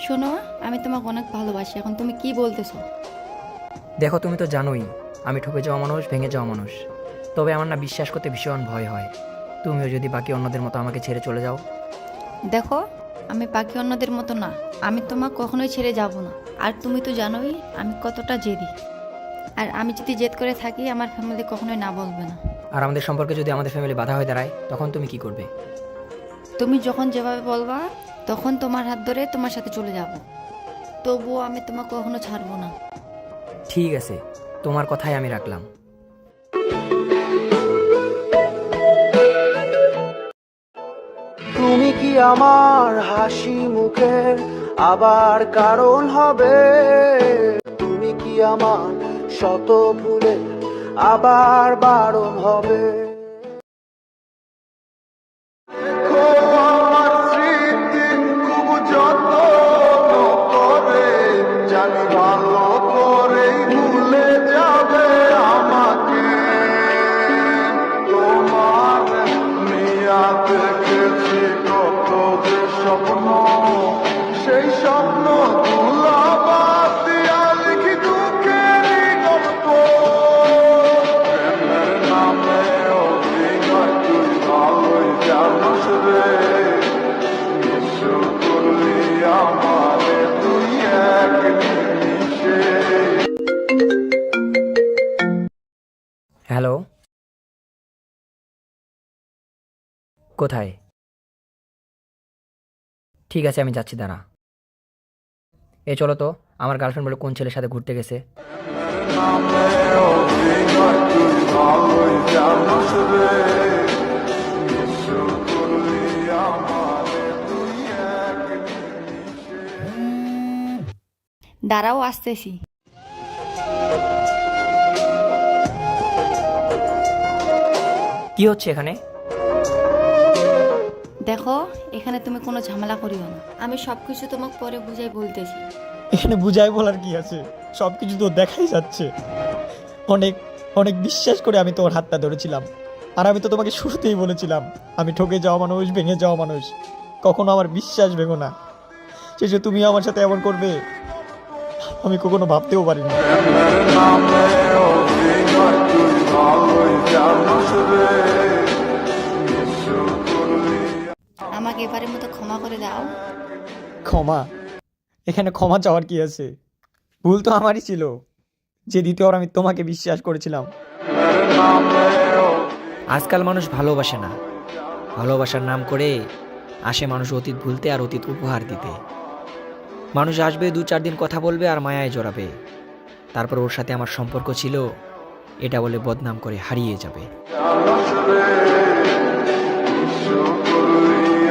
শোনো, আমি তোমাকে অনেক ভালোবাসি। এখন তুমি কি বলতেছো? দেখো, তুমি তো জানোই আমি ঠকে যাওয়া মানুষ, ভেঙে যাওয়া মানুষ। তবে আমার না বিশ্বাস করতে ভীষণ ভয় হয় তুমিও যদি বাকি অন্যদের মতো আমাকে ছেড়ে চলে যাও। দেখো, আমি বাকি অন্যদের মতো না। আমি তোমাকে কখনোই ছেড়ে যাব না। আর তুমি তো জানোই আমি কতটা জেদি। আর আমি যদি জেদ করে থাকি, আমার ফ্যামিলি কখনোই না বলবে না। আর আমাদের সম্পর্কে যদি আমাদের ফ্যামিলি বাধা হয়ে দাঁড়ায়, তখন তুমি কি করবে? তুমি যখন যেভাবে বলবা, তখন তোমার হাত ধরে তোমার সাথে চলে যাব। তবুও আমি তোমাকে কখনো ছাড়বো না। ঠিক আছে, তোমার কথাই আমি রাখলাম। তুমি কি আমার হাসি মুখের আবার কারণ হবে? তুমি কি আমার শত ভুলে আবার বারণ হবে? দেখো আমার স্মৃতি খুব যত্ন করে, জানি ভালো করেই ভুলে যাবে আমাকে। তোমার নিয়া দেখেছি কত যে স্বপ্ন, সেই স্বপ্ন গুলা বাদ দিয়া লিখি দুঃখেরই গল্প। প্রেমের নামে অভিনয় তুই ভালোই জানিস রে, নিঃস্ব করলি আমারে তুই এক নিমিষে। হ্যালো, কোথায়? ঠিক আছে, আমি যাচ্ছি, দাঁড়া। চলো তো, আমার গার্লফ্রেন্ড বলে কোন ছেলের সাথে ঘুরতে গেছে। নামে অভিনয় তুই ভালোই জানিস রে, নিঃস্ব করলি আমারে তুই এক নিমিষে। দাঁড়াও, আসতেছি। কি হচ্ছে এখানে? দেখো, এখানে তুমি কোনো ঝামেলা করিও না। আমি সবকিছু তোমাকে পরে বুঝাই বলতেছি। এখানে বুঝাই বলার কি আছে? সব কিছু তো দেখাই যাচ্ছে। অনেক অনেক বিশ্বাস করে আমি তোমার হাতটা ধরেছিলাম। আর আমি তো তোমাকে শুরুতেই বলেছিলাম আমি ঠকে যাওয়া মানুষ, ভেঙে যাওয়া মানুষ। কখনো আমার বিশ্বাস ভেঙো না। শেষে তুমি আমার সাথে এমন করবে আমি কখনো ভাবতেও পারিনি। প্রেমের নামে অভিনয় তুই ভালোই জানিস রে, নিঃস্ব করলি। আমাকে এবারের মতো ক্ষমা করে দাও। ক্ষমা? এখানে ক্ষমা চাওয়ার কি আছে? ভুল তো আমারই ছিল যে দ্বিতীয়বার আমি তোমাকে বিশ্বাস করেছিলাম। আজকাল মানুষ ভালোবাসে না, ভালোবাসার নাম করে আসে মানুষ অতীত ভুলতে আর অতীত উপহার দিতে। মানুষ আসবে, 2-4 দিন কথা বলবে আর মায়ায় জড়াবে, তারপর ওর সাথে আমার সম্পর্ক ছিল এটা বলে বদনাম করে হারিয়ে যাবে। জানিস রে, নিঃস্ব করলি